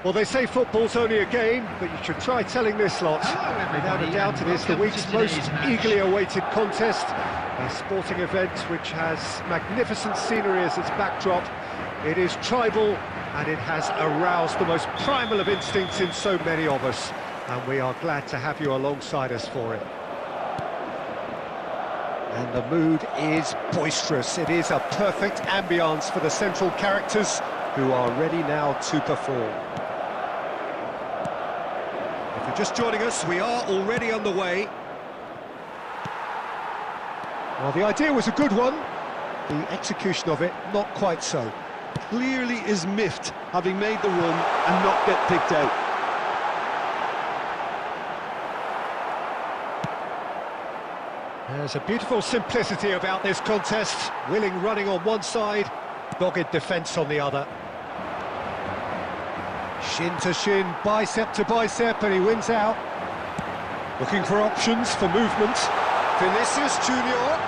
Well, they say football's only a game, but you should try telling this lot. Without a doubt, it is the week's most eagerly awaited contest. A sporting event which has magnificent scenery as its backdrop. It is tribal, and it has aroused the most primal of instincts in so many of us. And we are glad to have you alongside us for it. And the mood is boisterous. It is a perfect ambience for the central characters who are ready now to perform. If you're just joining us, we are already underway. Well, the idea was a good one. The execution of it, not quite so. Clearly is miffed, having made the run and not get picked out. There's a beautiful simplicity about this contest. Willing running on one side, dogged defence on the other. Shin to shin, bicep to bicep, and he wins out. Looking for options for movement. Vinicius Junior.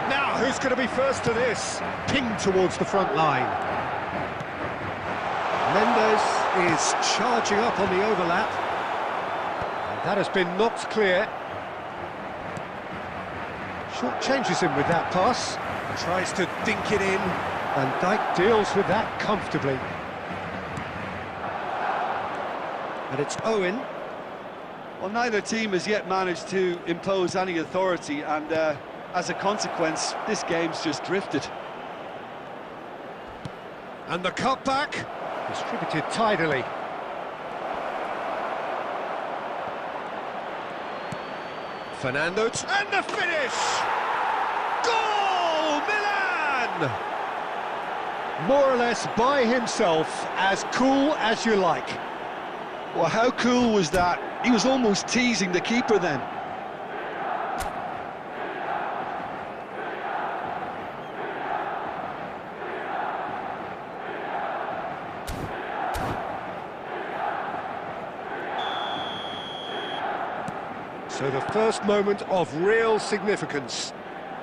Now, who's going to be first to this? Pinged towards the front line. Mendes is charging up on the overlap. And that has been knocked clear. Short changes him with that pass. Tries to dink it in. And Dijk deals with that comfortably. And it's Owen. Well, neither team has yet managed to impose any authority, and as a consequence, this game's just drifted. And the cutback, distributed tidily. Fernando, and the finish! Goal, Milan! More or less by himself, as cool as you like. Well, how cool was that? He was almost teasing the keeper then. So the first moment of real significance.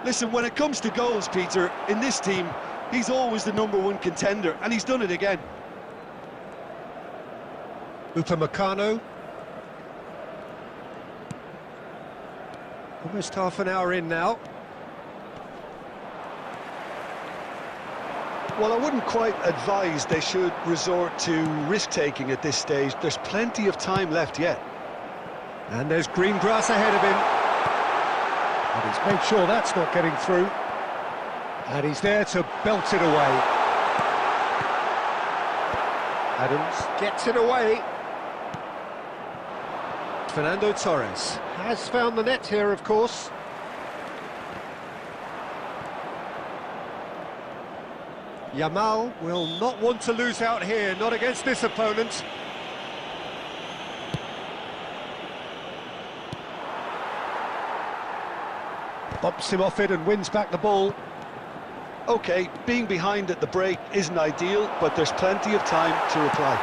Listen, when it comes to goals, Peter, in this team, he's always the #1 contender, and he's done it again. Upamecano. Almost half an hour in now. Well, I wouldn't quite advise they should resort to risk-taking at this stage. There's plenty of time left yet. And there's green grass ahead of him. And he's made sure that's not getting through. And he's there to belt it away. Adams gets it away. Fernando Torres has found the net here, of course. Yamal will not want to lose out here, not against this opponent. Bumps him off it and wins back the ball. OK, being behind at the break isn't ideal, but there's plenty of time to reply.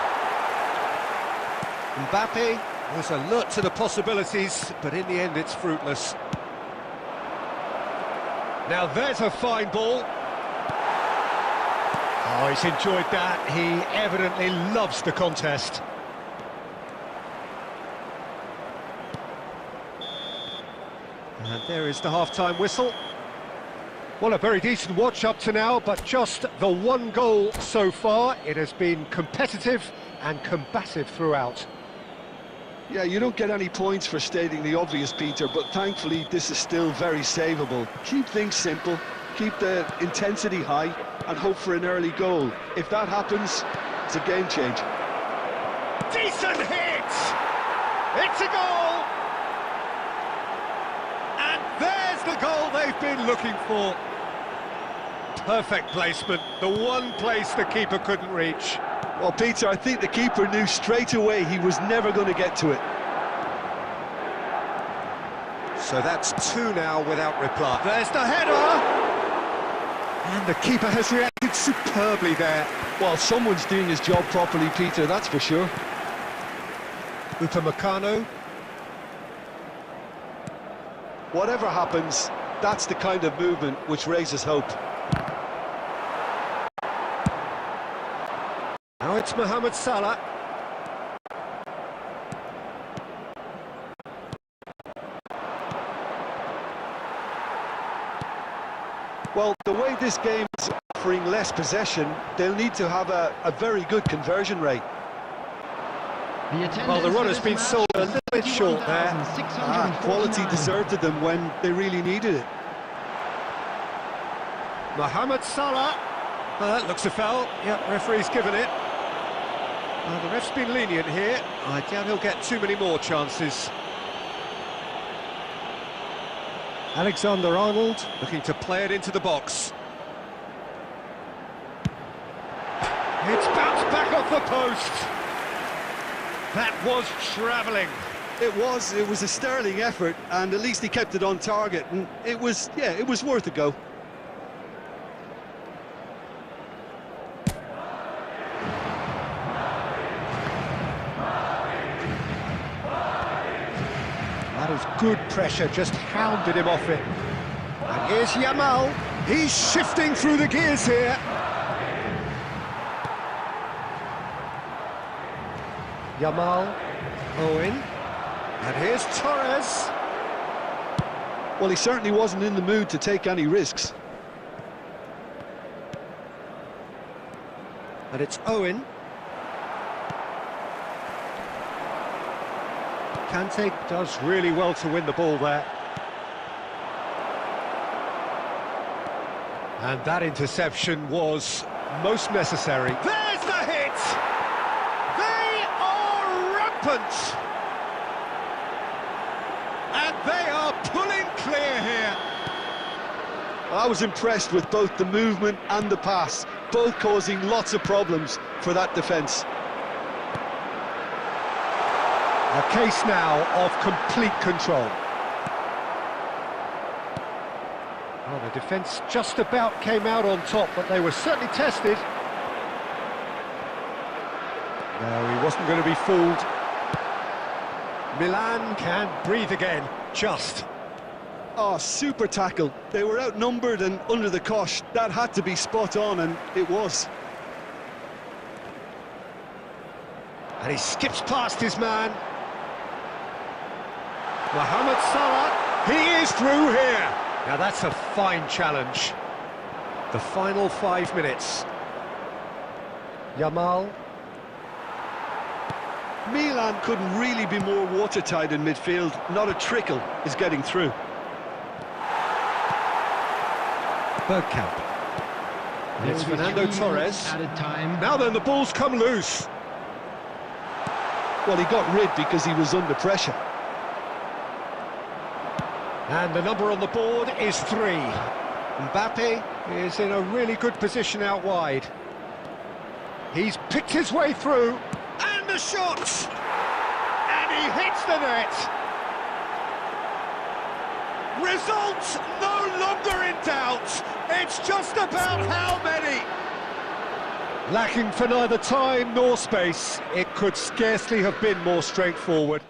Mbappe was alert to the possibilities, but in the end it's fruitless. Now there's a fine ball. Oh, he's enjoyed that. He evidently loves the contest. And there is the half-time whistle. Well, a very decent watch up to now, but just the one goal so far. It has been competitive and combative throughout. Yeah, you don't get any points for stating the obvious, Peter, but thankfully this is still very savable. Keep things simple, keep the intensity high, and hope for an early goal. If that happens, it's a game change. Decent hit! It's a goal! And there's the goal they've been looking for. Perfect placement, the one place the keeper couldn't reach. Well, Peter, I think the keeper knew straight away he was never going to get to it. So that's two now without reply. There's the header! And the keeper has reacted superbly there. Well, someone's doing his job properly, Peter, that's for sure. Upamecano. Whatever happens, that's the kind of movement which raises hope. Now it's It's Mohamed Salah. Well, the way this game is offering less possession, they'll need to have a very good conversion rate. Well, the run has been sold a little bit short there. Quality deserted them when they really needed it. Mohamed Salah. That looks a foul. Yeah, referee's given it. The ref's been lenient here. I doubt he'll get too many more chances. Alexander-Arnold looking to play it into the box. It's bounced back off the post. That was travelling. It was a sterling effort, and at least he kept it on target, and it was worth a go. That was good pressure, just hounded him off it. And here's Yamal. He's shifting through the gears here. Yamal, Owen, and here's Torres. Well, he certainly wasn't in the mood to take any risks. And it's Owen. Kante does really well to win the ball there. And that interception was most necessary. There's the hit! They are rampant! And they are pulling clear here. I was impressed with both the movement and the pass, both causing lots of problems for that defence. A case now of complete control. Well, the defence just about came out on top, but they were certainly tested. No, he wasn't going to be fooled. Milan can breathe again, just. Oh, super tackle. They were outnumbered and under the cosh. That had to be spot on, and it was. And he skips past his man. Mohamed Salah, he is through here. Now that's a fine challenge. The final 5 minutes. Yamal. Milan couldn't really be more watertight in midfield. Not a trickle is getting through. Bergkamp. It's Fernando Torres. Now then, the ball's come loose. Well, he got rid because he was under pressure. And the number on the board is 3. Mbappe is in a really good position out wide. He's picked his way through, and the shot! And he hits the net! Result no longer in doubt. It's just about how many. Lacking for neither time nor space, it could scarcely have been more straightforward.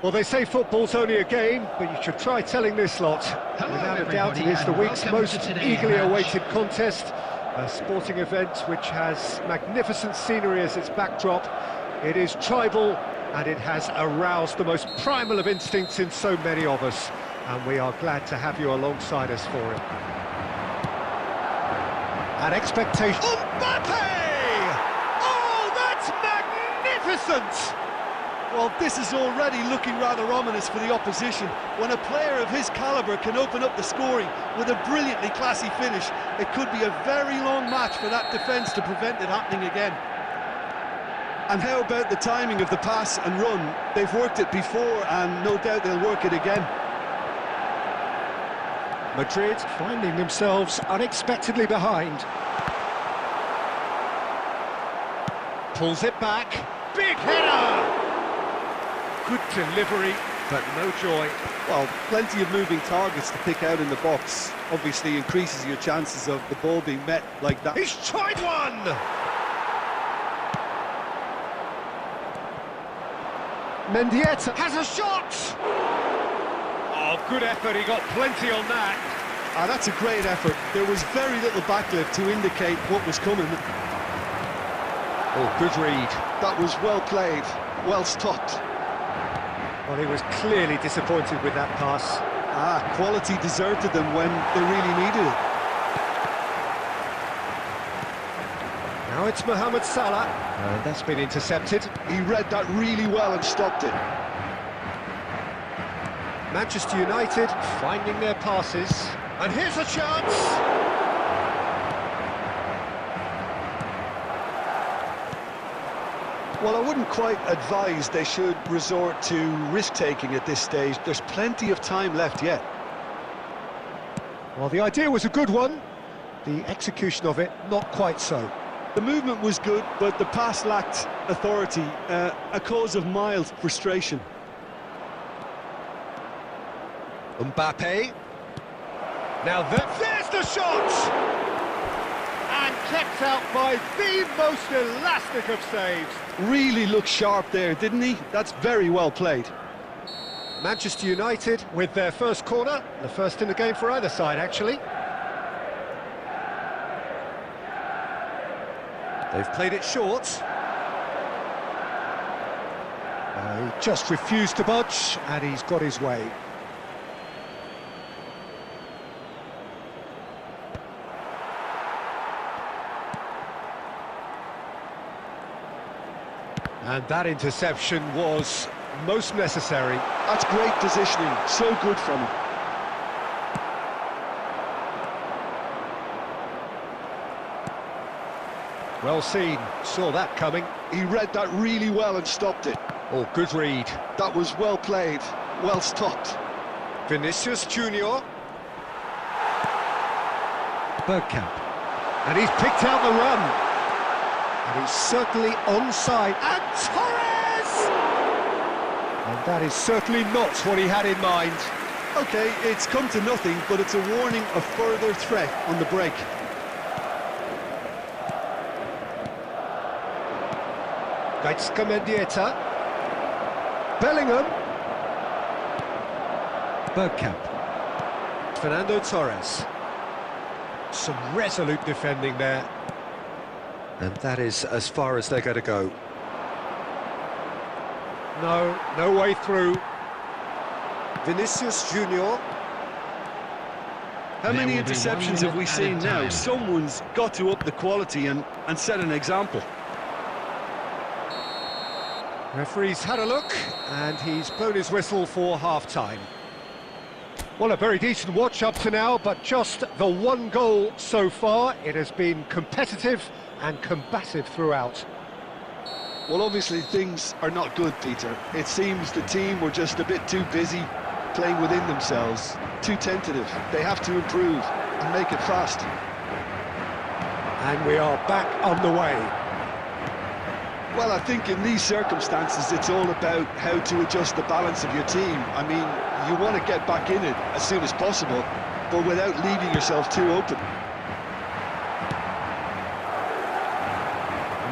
Well, they say football's only a game, but you should try telling this lot. Without a doubt, it is the week's most eagerly awaited contest. A sporting event which has magnificent scenery as its backdrop. It is tribal, and it has aroused the most primal of instincts in so many of us. And we are glad to have you alongside us for it. An expectation... Mbappe! Oh, that's magnificent! Well, this is already looking rather ominous for the opposition. When a player of his calibre can open up the scoring with a brilliantly classy finish, it could be a very long match for that defence to prevent it happening again. And how about the timing of the pass and run? They've worked it before, and no doubt they'll work it again. Madrid finding themselves unexpectedly behind. Pulls it back. Big header! Good delivery, but no joy. Well, plenty of moving targets to pick out in the box. Obviously increases your chances of the ball being met like that. He's tried one! Mendieta has a shot! Oh, good effort, he got plenty on that. Ah, that's a great effort. There was very little backlift to indicate what was coming. Oh, good read. That was well played, well stopped. Well, he was clearly disappointed with that pass. Ah, quality deserted them when they really needed it. Now it's Mohamed Salah. That's been intercepted. He read that really well and stopped it. Manchester United finding their passes. And here's a chance! Well, I wouldn't quite advise they should resort to risk-taking at this stage. There's plenty of time left yet. Well, the idea was a good one. The execution of it, not quite so. The movement was good, but the pass lacked authority, a cause of mild frustration. Mbappe. Now there's the shot! And kept out by the most elastic of saves. Really looked sharp there, didn't he? That's very well played. Manchester United with their first corner, the first in the game for either side, actually. They've played it short. He just refused to budge, and he's got his way. And that interception was most necessary. That's great positioning, so good from him. Well seen, saw that coming. He read that really well and stopped it. Oh, good read. That was well played, well stopped. Vinicius Junior. Bergkamp. And he's picked out the run. And he's certainly onside. And Torres! And that is certainly not what he had in mind. OK, it's come to nothing, but it's a warning of further threat on the break. Gaizka Mendieta. Bellingham. Bergkamp. Fernando Torres. Some resolute defending there. And that is as far as they're going to go. No way through. Vinicius Junior. How many interceptions have we seen now? Someone's got to up the quality and set an example. Referee's had a look, and he's blown his whistle for half-time. Well, a very decent watch up to now, but just the one goal so far. It has been competitive and combative throughout. Well, obviously things are not good, Peter. It seems the team were just a bit too busy playing within themselves, too tentative. They have to improve and make it fast. And we are back on the way. Well, I think in these circumstances it's all about how to adjust the balance of your team. I mean, you want to get back in it as soon as possible, but without leaving yourself too open.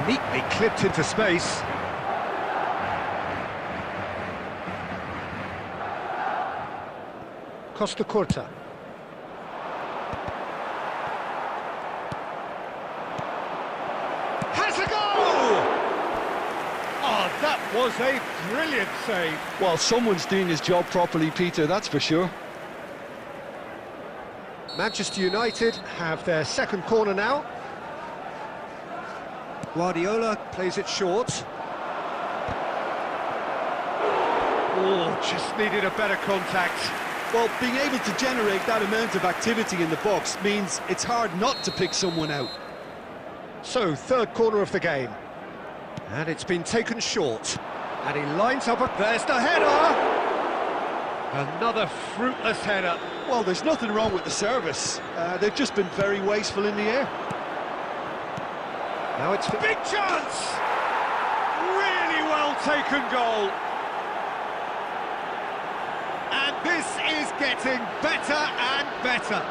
Neatly clipped into space. Costa Curta. Has a goal! Oh, that was a brilliant save. Well, someone's doing his job properly, Peter, that's for sure. Manchester United have their second corner now. Guardiola plays it short. Oh, just needed a better contact. Well, being able to generate that amount of activity in the box means it's hard not to pick someone out. So, third corner of the game. And it's been taken short. And he lines up, there's the header! Another fruitless header. Well, there's nothing wrong with the service. They've just been very wasteful in the air. Now it's big chance! Really well taken goal. And this is getting better and better.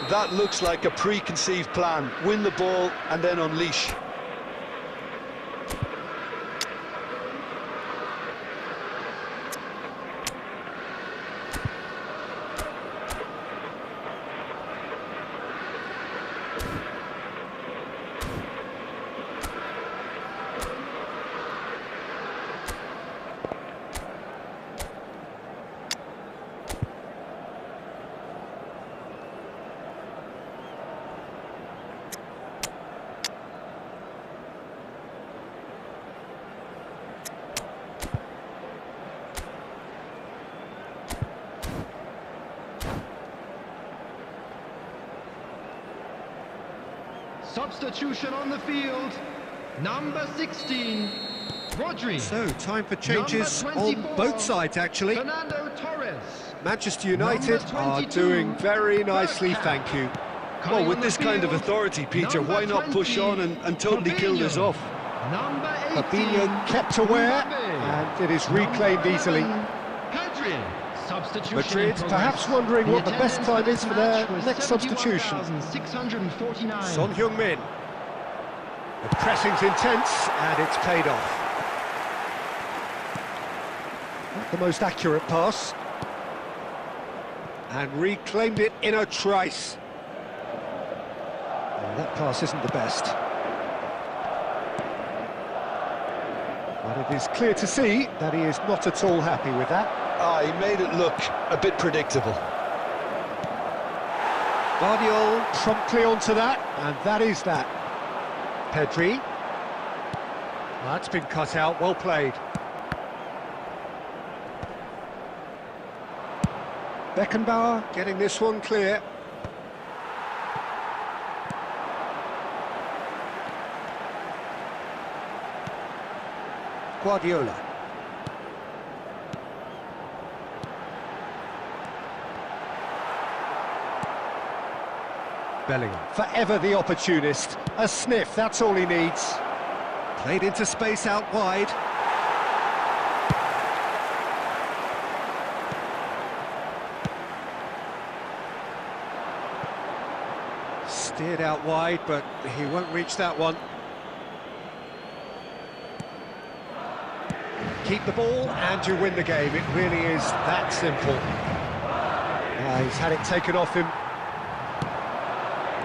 That looks like a preconceived plan. Win the ball and then unleash. Substitution on the field, number 16, Rodri. So, time for changes on both sides, actually. Fernando Torres. Manchester United are doing very nicely, thank you. Well, with this kind of authority, Peter, why not push on and totally kill this off? Fabinho kept aware, and it is reclaimed easily. Madrid perhaps wondering what the best time is for their next substitution. Son Heung-min. The pressing's intense, and it's paid off. Not the most accurate pass. And reclaimed it in a trice. Well, that pass isn't the best. But it is clear to see that he is not at all happy with that. He made it look a bit predictable. Guardiola promptly onto that, and that is that. Pedri. That's been cut out, well played. Beckenbauer getting this one clear. Guardiola. Bellingham, forever the opportunist. A sniff, that's all he needs. Played into space out wide. Steered out wide, but he won't reach that one. Keep the ball and you win the game. It really is that simple. He's had it taken off him.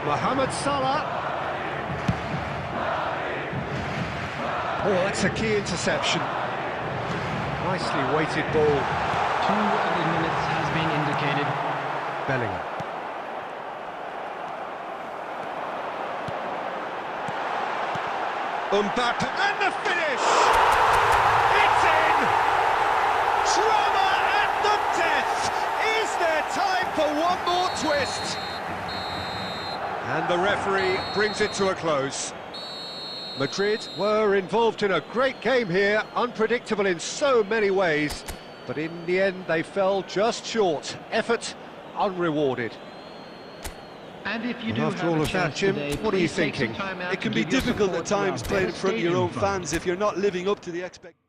Mohamed Salah. Oh, that's a key interception. Nicely weighted ball. 2 minutes has been indicated. Bellingham. Mbappe, and the finish! It's in! Drama at the death! Is there time for one more twist? And the referee brings it to a close. Madrid were involved in a great game here, unpredictable in so many ways, but in the end they fell just short. Effort unrewarded. And if you And do after have all a of that, chance Jim, today, what are you please take some thinking? time out It can to be give your difficult support at to our times playing in better front of your stadium own fund. fans if you're not living up to the expectations.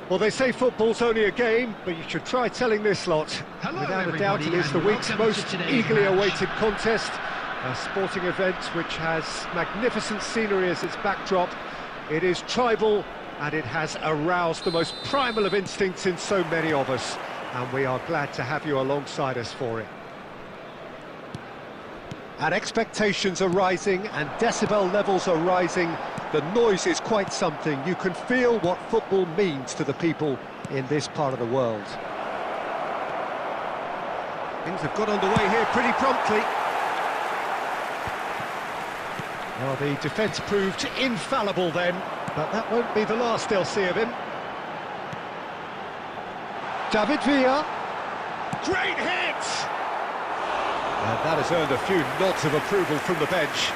Well, they say football's only a game, but you should try telling this lot. Hello, Without a doubt, it everybody, is the and week's welcome most to today's eagerly match. awaited contest. A sporting event which has magnificent scenery as its backdrop. It is tribal, and it has aroused the most primal of instincts in so many of us. And we are glad to have you alongside us for it. And expectations are rising, and decibel levels are rising. The noise is quite something. You can feel what football means to the people in this part of the world. Things have got underway here pretty promptly. Well, the defence proved infallible then, but that won't be the last they'll see of him. David Villa. Great hit! And that has earned a few nods of approval from the bench.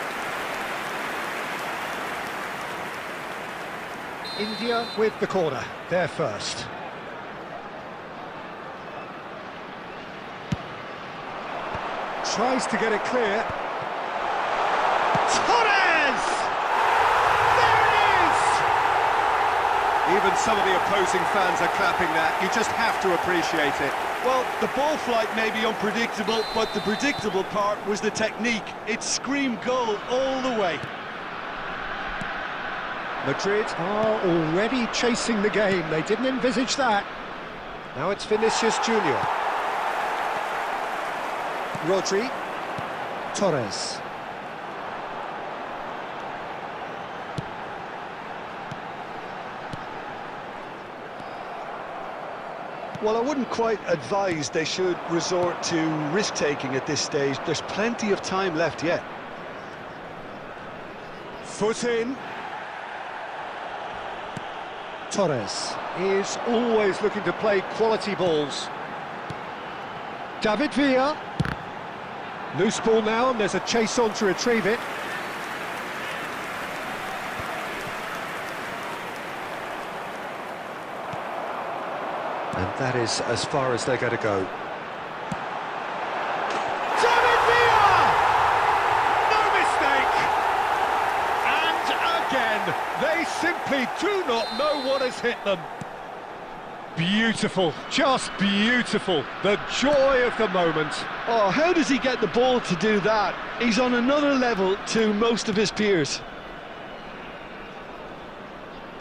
India with the corner, they're first. Tries to get it clear. Torres! There it is! Even some of the opposing fans are clapping that. You just have to appreciate it. Well, the ball flight may be unpredictable, but the predictable part was the technique. It screamed goal all the way. Madrid are already chasing the game. They didn't envisage that. Now it's Vinicius Junior. Rodri. Torres. Well, I wouldn't quite advise they should resort to risk-taking at this stage. There's plenty of time left yet. Foot in. Torres is always looking to play quality balls. David Villa. Loose ball now, and there's a chase on to retrieve it. And that is as far as they're going to go. David Villa! No mistake! And again, they simply do not know what has hit them. Beautiful, just beautiful. The joy of the moment. Oh, how does he get the ball to do that? He's on another level to most of his peers.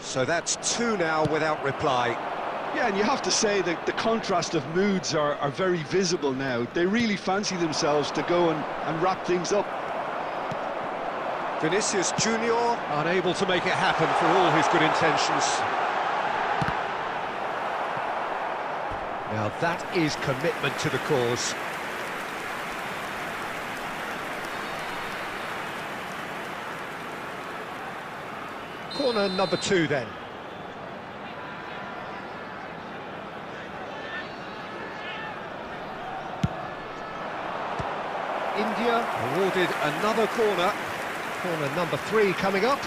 So that's two now without reply. Yeah, and you have to say that the contrast of moods are very visible now. They really fancy themselves to go and wrap things up. Vinicius Junior unable to make it happen for all his good intentions. Now that is commitment to the cause. Corner number 2 then. India awarded another corner. Corner number 3 coming up.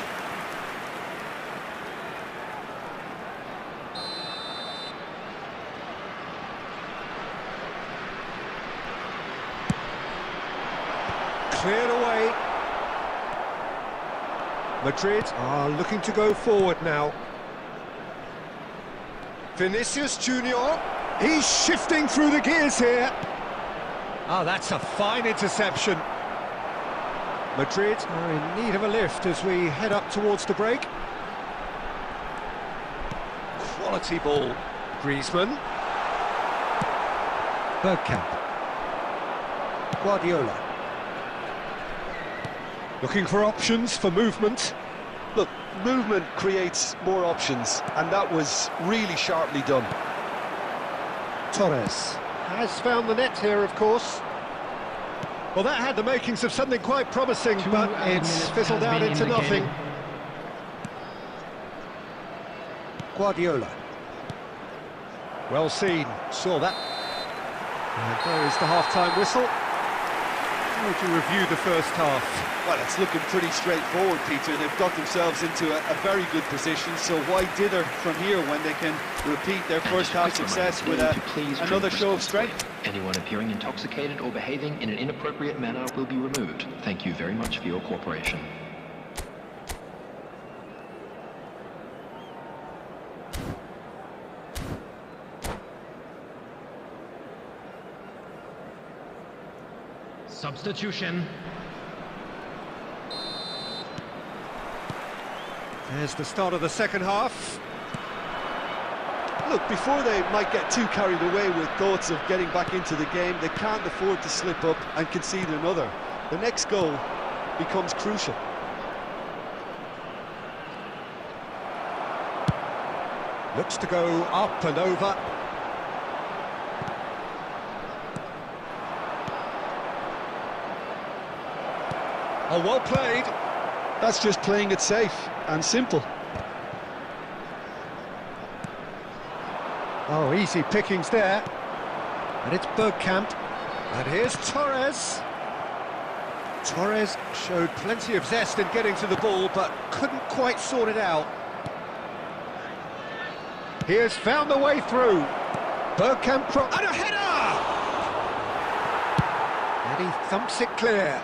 Cleared away. Madrid are looking to go forward now. Vinicius Junior, he's shifting through the gears here. Ah, that's a fine interception. Madrid are in need of a lift as we head up towards the break. Quality ball. Griezmann. Bergkamp. Guardiola. Looking for options for movement. Look, movement creates more options, and that was really sharply done. Torres has found the net here, of course. Well, that had the makings of something quite promising, but it's fizzled out into nothing. Guardiola. Well seen, saw that. And there is the half-time whistle. How would you review the first half? Well, it's looking pretty straightforward, Peter. They've got themselves into a very good position, so why dither from here when they can repeat their first half success with another show of strength? Anyone appearing intoxicated or behaving in an inappropriate manner will be removed. Thank you very much for your cooperation. Substitution. There's the start of the second half. Look, before they might get too carried away with thoughts of getting back into the game, they can't afford to slip up and concede another. The next goal becomes crucial. Looks to go up and over. Oh, well played. That's just playing it safe and simple. Oh, easy pickings there. And it's Bergkamp. And here's Torres. Torres showed plenty of zest in getting to the ball, but couldn't quite sort it out. He has found the way through. Bergkamp and a header! And he thumps it clear.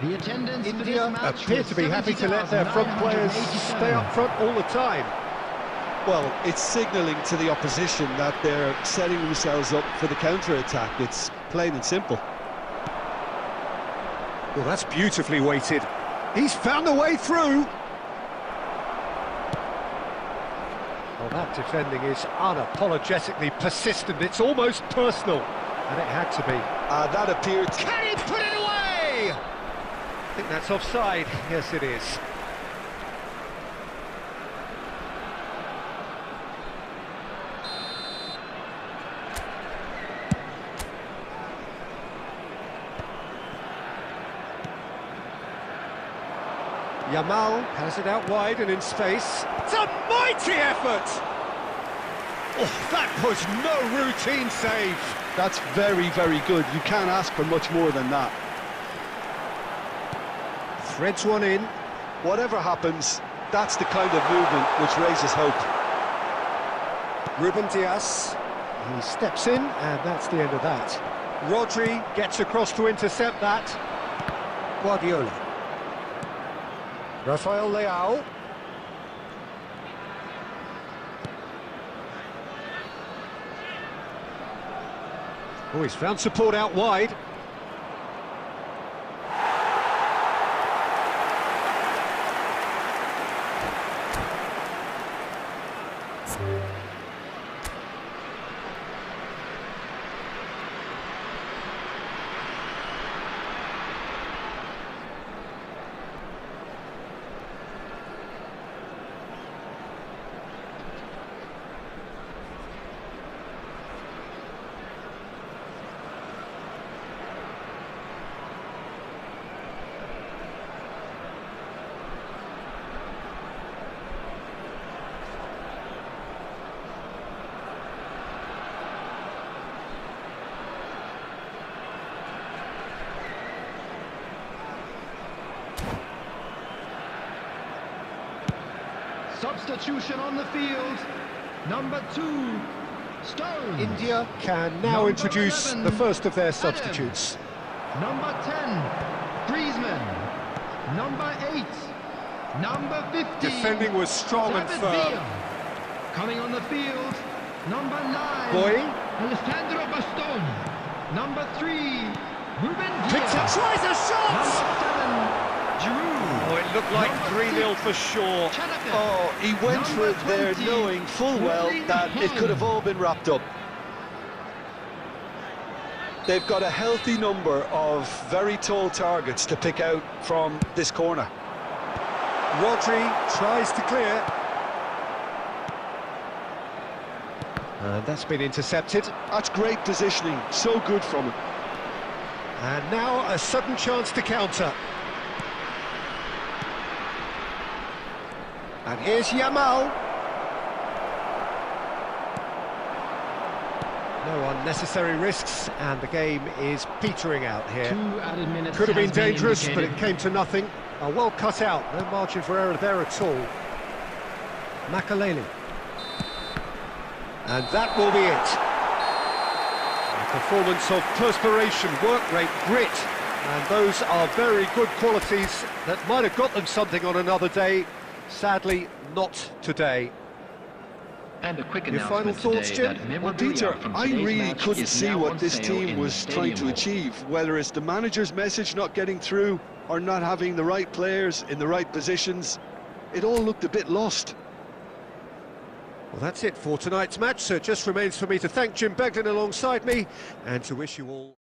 The attendance for India this match appear was to be happy to let their front players 70,987. stay up front all the time. Well, it's signalling to the opposition that they're setting themselves up for the counter-attack. It's plain and simple. Well, that's beautifully weighted. He's found the way through. Well, that defending is unapologetically persistent. It's almost personal, and it had to be. That appeared... Can he put it away? I think that's offside. Yes, it is. Yamal has it out wide and in space. It's a mighty effort! Oh, that was no routine save. That's very, very good. You can't ask for much more than that. Threads one in. Whatever happens, that's the kind of movement which raises hope. Ruben Dias. He steps in, and that's the end of that. Rodri gets across to intercept that. Guardiola. Rafael Leao. Oh, he's found support out wide. Substitution on the field. Number 2, Stones. India can now Number introduce 11, the first of their substitutes. Number 10, Griezmann. Number 8, number 15. Defending was strong and David firm. Villa. Coming on the field, number 9, Boy. Alessandro Bastoni. Number 3, Ruben Picks it, Dias. tries a shot! Number 7, Giroud. Oh, it looked like Number 3-0 for sure. Chatterton. Oh, he went for it there Number 20, knowing full well Willie that it could have all been wrapped up. They've got a healthy number of very tall targets to pick out from this corner. Rodri tries to clear. And that's been intercepted. That's great positioning, so good from him. And now a sudden chance to counter. And here's Yamal. No unnecessary risks, and the game is petering out here. 2 added minutes. Could have been has been dangerous, but indicated. it came to nothing. Well cut out, no margin for error there at all. Makaleli. And that will be it. A performance of perspiration, work rate, grit. And those are very good qualities that might have got them something on another day. Sadly, not today. And a quick Your final announcement thoughts, today Jim? that Well, memorabilia Peter, from I today's really match couldn't is see now what on this sale in team the was trying to stadium hall. achieve, whether it's the manager's message not getting through or not having the right players in the right positions. It all looked a bit lost. Well, that's it for tonight's match, so it just remains for me to thank Jim Beglin alongside me and to wish you all...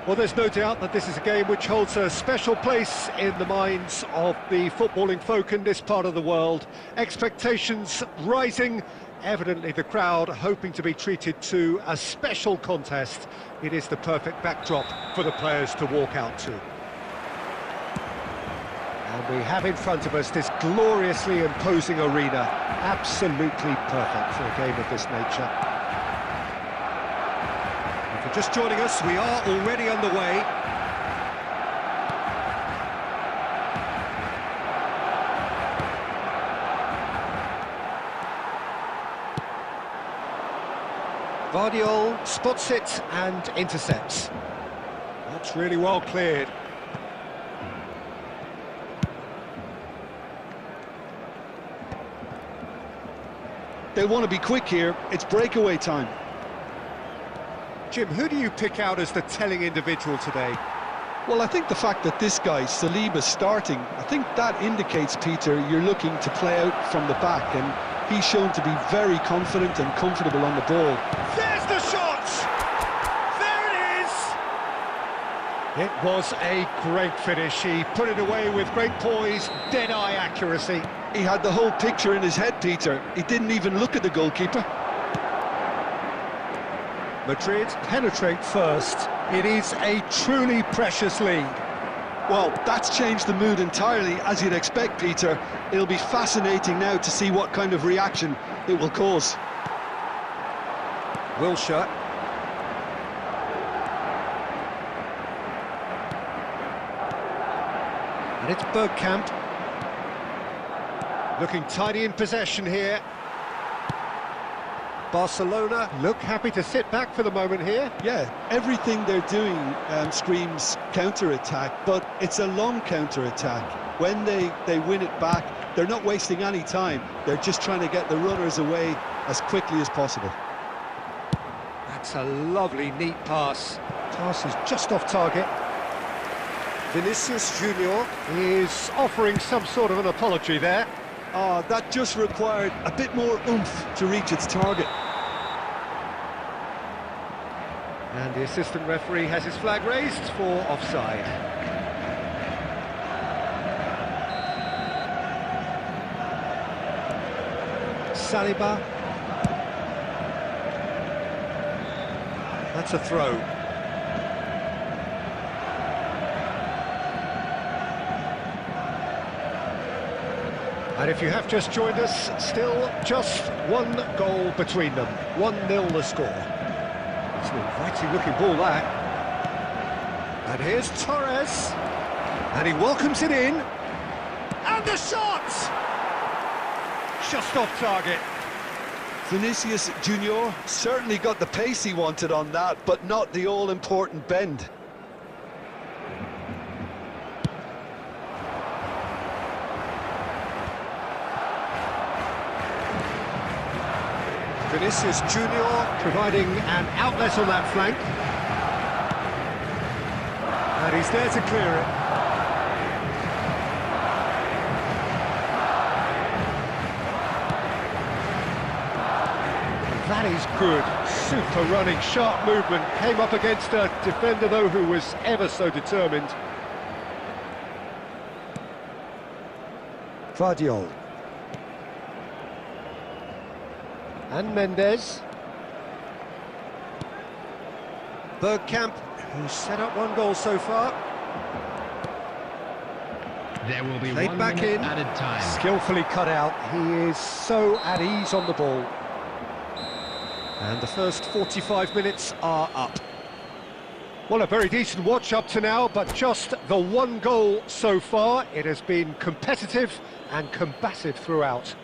Well, there's no doubt that this is a game which holds a special place in the minds of the footballing folk in this part of the world. Expectations rising, evidently the crowd hoping to be treated to a special contest. It is the perfect backdrop for the players to walk out to. And we have in front of us this gloriously imposing arena, absolutely perfect for a game of this nature. If you're just joining us, we are already underway. Vardiol spots it and intercepts. That's really well cleared. They want to be quick here. It's breakaway time. Jim, who do you pick out as the telling individual today? Well, I think the fact that this guy, Saliba's starting, I think that indicates, Peter, you're looking to play out from the back, and he's shown to be very confident and comfortable on the ball. There's the shot! There it is! It was a great finish. He put it away with great poise, dead-eye accuracy. He had the whole picture in his head, Peter. He didn't even look at the goalkeeper. Madrid penetrate first. It is a truly precious lead. Well, that's changed the mood entirely, as you'd expect, Peter. It'll be fascinating now to see what kind of reaction it will cause. Wilshere. And it's Bergkamp. Looking tidy in possession here. Barcelona look happy to sit back for the moment here. Yeah, everything they're doing screams counter-attack, but it's a long counter-attack. When they win it back, they're not wasting any time. They're just trying to get the runners away as quickly as possible. That's a lovely, neat pass. Pass is just off target. Vinicius Junior is offering some sort of an apology there. That just required a bit more oomph to reach its target. And the assistant referee has his flag raised for offside. Saliba. That's a throw. And if you have just joined us, still just one goal between them. 1-0 the score. It's an inviting looking ball, that. And here's Torres. And he welcomes it in. And the shot! Just off target. Vinicius Junior certainly got the pace he wanted on that, but not the all-important bend. Vinicius Junior providing an outlet on that flank. And he's there to clear it. That is good. Super running, sharp movement. Came up against a defender, though, who was ever so determined. Guardiola. And Mendes. Bergkamp, who's set up one goal so far. There will be Played 1 back minute in. added time. Skillfully cut out. He is so at ease on the ball. And the first 45 minutes are up. Well, a very decent watch up to now, but just the one goal so far. It has been competitive and combative throughout.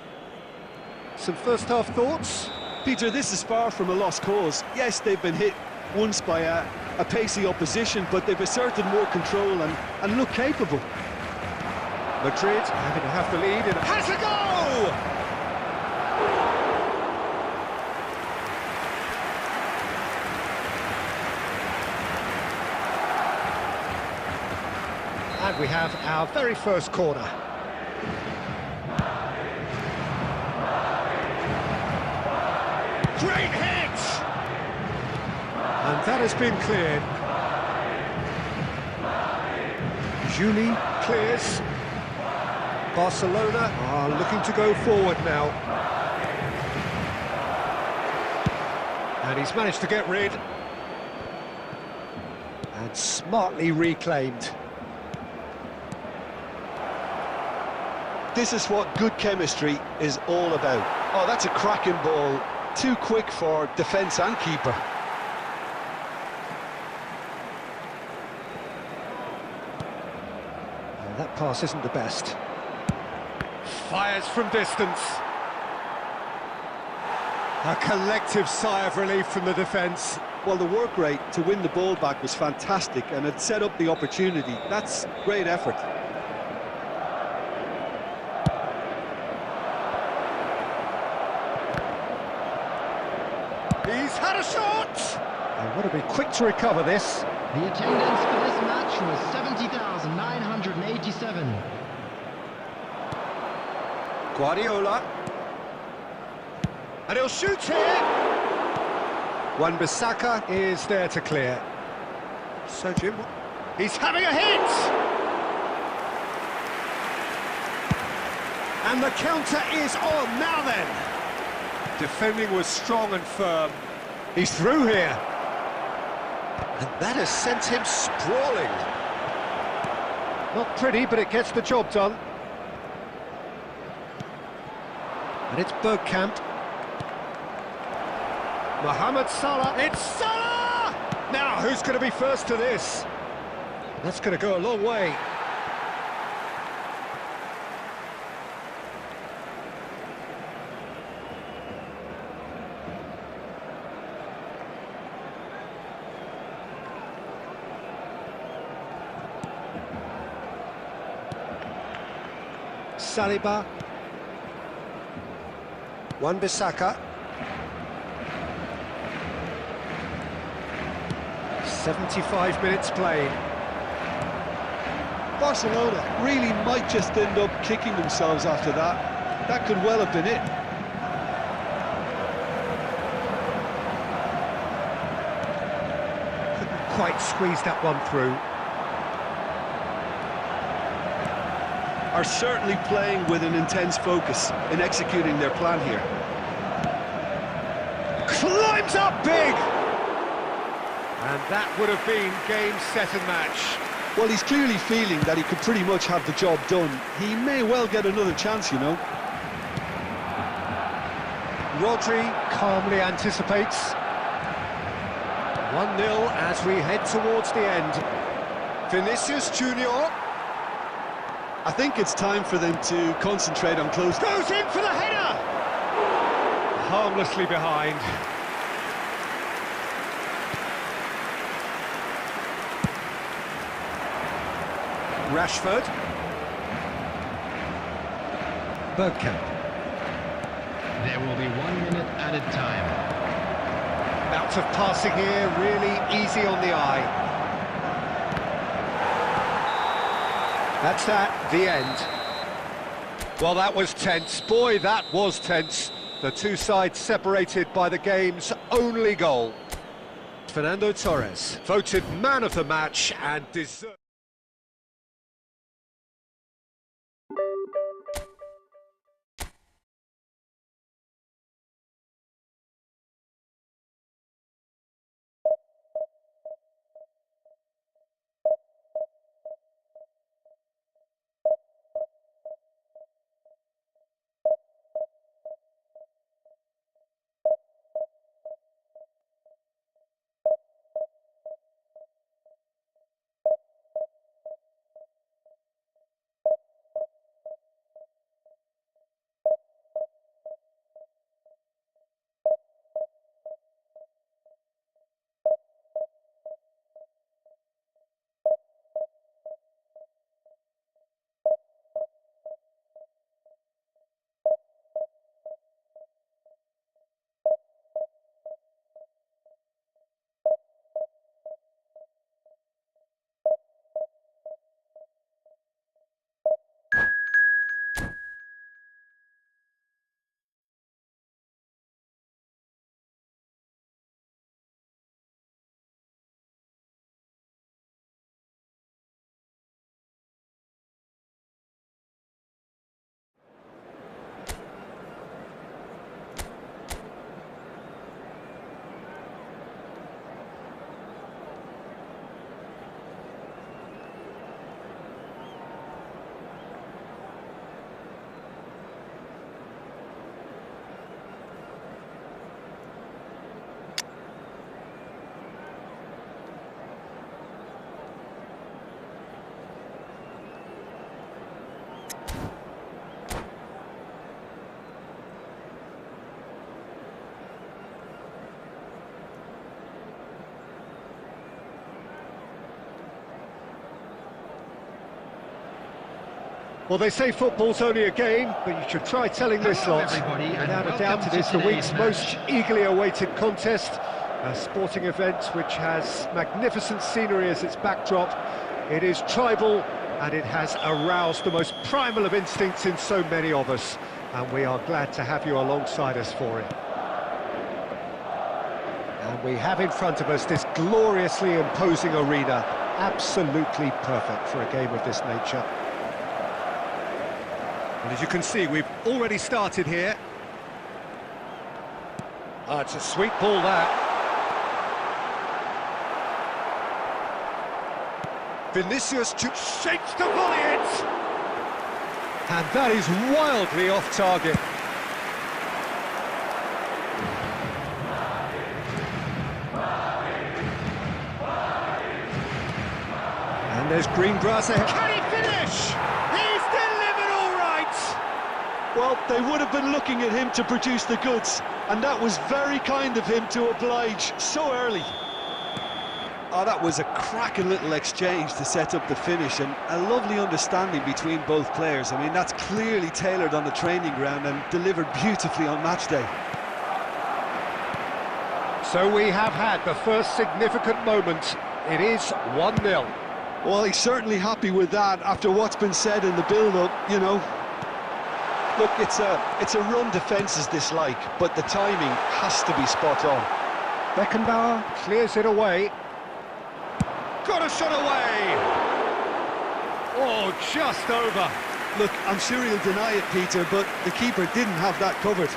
Some first-half thoughts? Peter, this is far from a lost cause. Yes, they've been hit once by a pacey opposition, but they've asserted more control and look capable. Madrid having to have the lead and has a goal! And we have our very first corner. Great hit! And that has been cleared. Juli clears. Barcelona are looking to go forward now. And he's managed to get rid. And smartly reclaimed. This is what good chemistry is all about. Oh, that's a cracking ball. Too quick for defence and keeper. And that pass isn't the best. Fires from distance. A collective sigh of relief from the defence. Well, the work rate to win the ball back was fantastic, and it set up the opportunity. That's great effort. He's had a shot! They want to be quick to recover this. The attendance for this match was 70,987. Guardiola. And he'll shoot here! Wan-Bissaka is there to clear. So, Jim, he's having a hit! And the counter is on now then. Defending was strong and firm. He's through here. And that has sent him sprawling. Not pretty, but it gets the job done. And it's Bergkamp. Mohamed Salah. It's Salah! Now, who's going to be first to this? That's going to go a long way. Saliba. Wan-Bissaka. 75 minutes played. Barcelona really might just end up kicking themselves after that. That could well have been it. Couldn't quite squeeze that one through. Are certainly playing with an intense focus in executing their plan here. Climbs up big! And that would have been game, set and match. Well, he's clearly feeling that he could pretty much have the job done. He may well get another chance, you know. Rodri calmly anticipates. 1-0 as we head towards the end. Vinicius Junior. I think it's time for them to concentrate on close. Goes in for the header! Harmlessly behind. Rashford. Bergkamp. There will be 1 minute added time. Bouts of passing here, really easy on the eye. That's that, the end. Well, that was tense. Boy, that was tense. The two sides separated by the game's only goal. Fernando Torres, voted man of the match and deserved. Well, they say football's only a game, but you should try telling this Hello, lot. everybody, and Without a welcome doubt, it to is the today's week's match. most eagerly awaited contest. A sporting event which has magnificent scenery as its backdrop. It is tribal, and it has aroused the most primal of instincts in so many of us. And we are glad to have you alongside us for it. And we have in front of us this gloriously imposing arena. Absolutely perfect for a game of this nature. And as you can see, we've already started here. It's a sweet ball, that. Vinicius shapes to volley it! And that is wildly off target. And there's green grass ahead. Can he finish? He's delivered all right! Well, they would have been looking at him to produce the goods, and that was very kind of him to oblige so early. Oh, that was a cracking little exchange to set up the finish, and a lovely understanding between both players. I mean, that's clearly tailored on the training ground and delivered beautifully on match day. So we have had the first significant moment. It is 1-0. Well, he's certainly happy with that after what's been said in the build-up, you know. Look, it's a run defence is dislike, but the timing has to be spot on. Beckenbauer clears it away. Got a shot away! Oh, just over. Look, I'm sure he'll deny it, Peter, but the keeper didn't have that covered.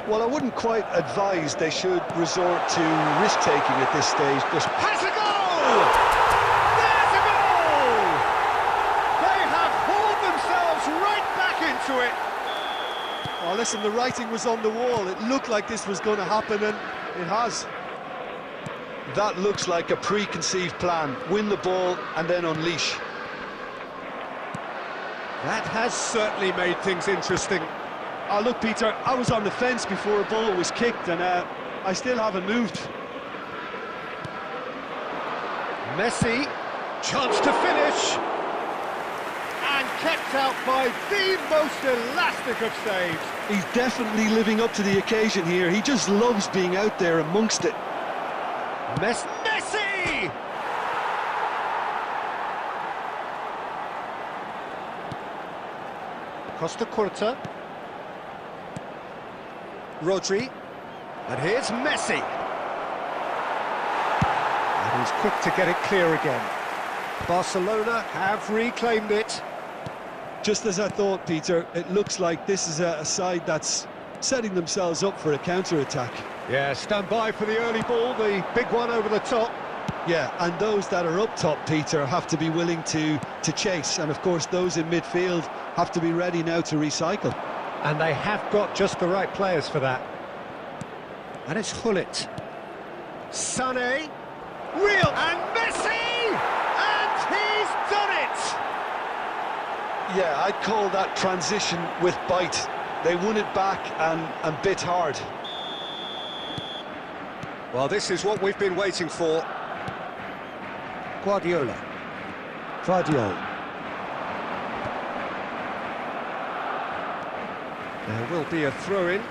Well, I wouldn't quite advise they should resort to risk-taking at this stage, but... Has a goal! There's a goal! They have hauled themselves right back into it. Oh, listen, the writing was on the wall. It looked like this was going to happen, and it has. That looks like a preconceived plan. Win the ball and then unleash. That has certainly made things interesting. Oh, look, Peter, I was on the fence before a ball was kicked, and I still haven't moved. Messi, chance to finish. And kept out by the most elastic of saves. He's definitely living up to the occasion here. He just loves being out there amongst it. Messi! Costa Curta. Rodri. And here's Messi. And he's quick to get it clear again. Barcelona have reclaimed it. Just as I thought, Peter, it looks like this is a side that's setting themselves up for a counter-attack. Yeah, stand by for the early ball, the big one over the top. Yeah, and those that are up top, Peter, have to be willing to chase. And, of course, those in midfield have to be ready now to recycle. And they have got just the right players for that. And it's Hullet. Sané. Real. And Messi! And he's done it! Yeah, I'd call that transition with bite. They won it back and bit hard. Well, this is what we've been waiting for. Guardiola. There will be a throw-in.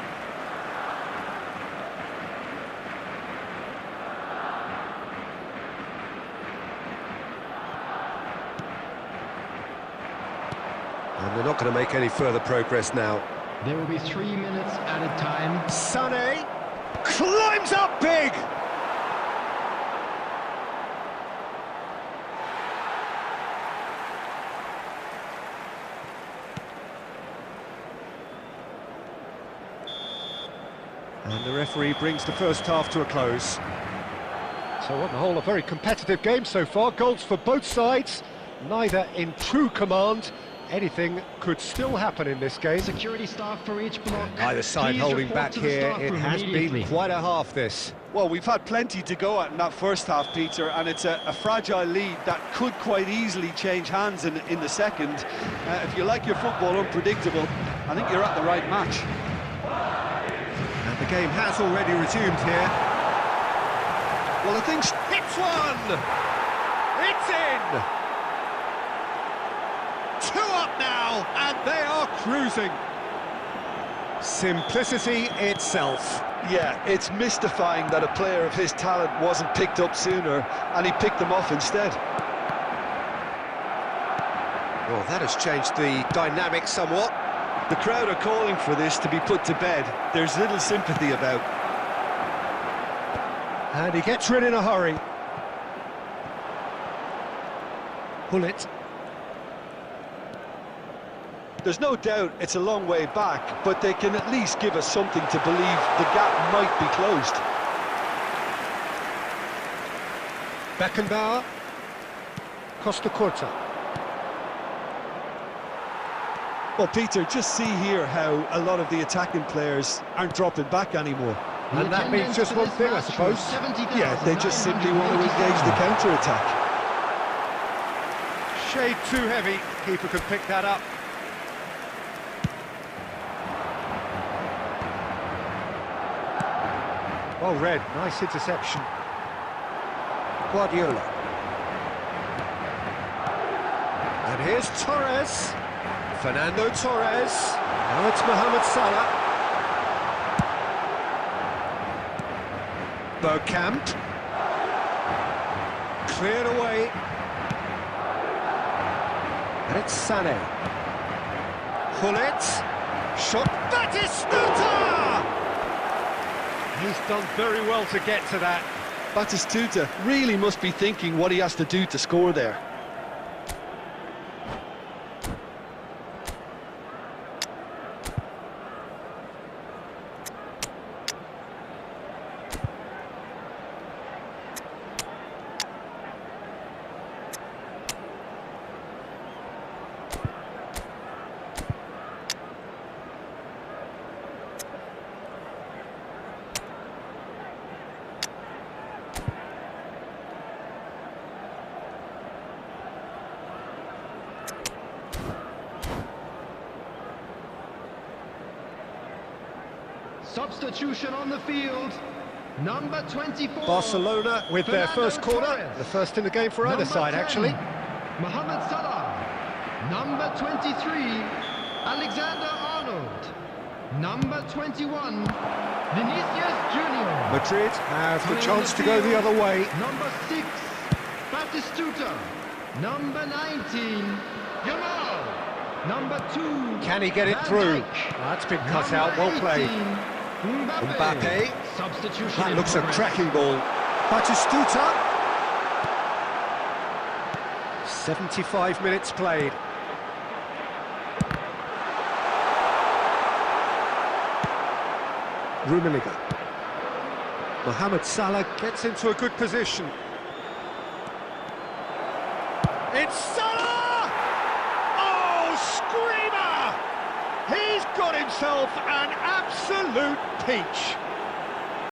And they're not going to make any further progress now. There will be 3 minutes at a time. Sané climbs up big! And the referee brings the first half to a close. So on the whole, a very competitive game so far. Goals for both sides, neither in true command. Anything could still happen in this game. Security staff for each block. Either side Please holding report back to the here. staff It room has immediately. been quite a half, this. Well, we've had plenty to go at in that first half, Peter, and it's a fragile lead that could quite easily change hands in the second. If you like your football unpredictable, I think you're at the right match. And the game has already resumed here. Well, I think... Hits one! It's in! 2 up now, and they are cruising. Simplicity itself. Yeah, it's mystifying that a player of his talent wasn't picked up sooner, and he picked them off instead. Well, that has changed the dynamic somewhat. The crowd are calling for this to be put to bed. There's little sympathy about. And he gets rid in a hurry. Hullet. There's no doubt it's a long way back, but they can at least give us something to believe the gap might be closed. Beckenbauer. Costa Curta. Well, Peter, just see here how a lot of the attacking players aren't dropping back anymore. And that means just one thing, I suppose. Yeah, they just simply want to engage the counter-attack. Shade too heavy. Keeper could pick that up. Well read, nice interception. Guardiola. And here's Torres. Fernando Torres. Now it's Mohamed Salah. Bergkamp. Cleared away. And it's Sané. Hullet. Shot. Batistuta! He's done very well to get to that. Batistuta really must be thinking what he has to do to score there. Substitution on the field. Number 24. Barcelona with their first corner, Torres. the first in the game for either Number side, 10, actually. Mohamed Salah. Number 23, Alexander-Arnold. Number 21, Vinicius Junior. Madrid have the chance to go the other way. Number 6, Batistuta. Number 19, Yamal. Number 2, Can he get it Van through? Dijk. That's been cut Number out, well played. 18, Mbappe. Substitution That in looks a progress. cracking ball. Batistuta. 75 minutes played. Rummenigge. Mohamed Salah gets into a good position. It's Salah! Oh, screamer! He's got himself an absolute peach.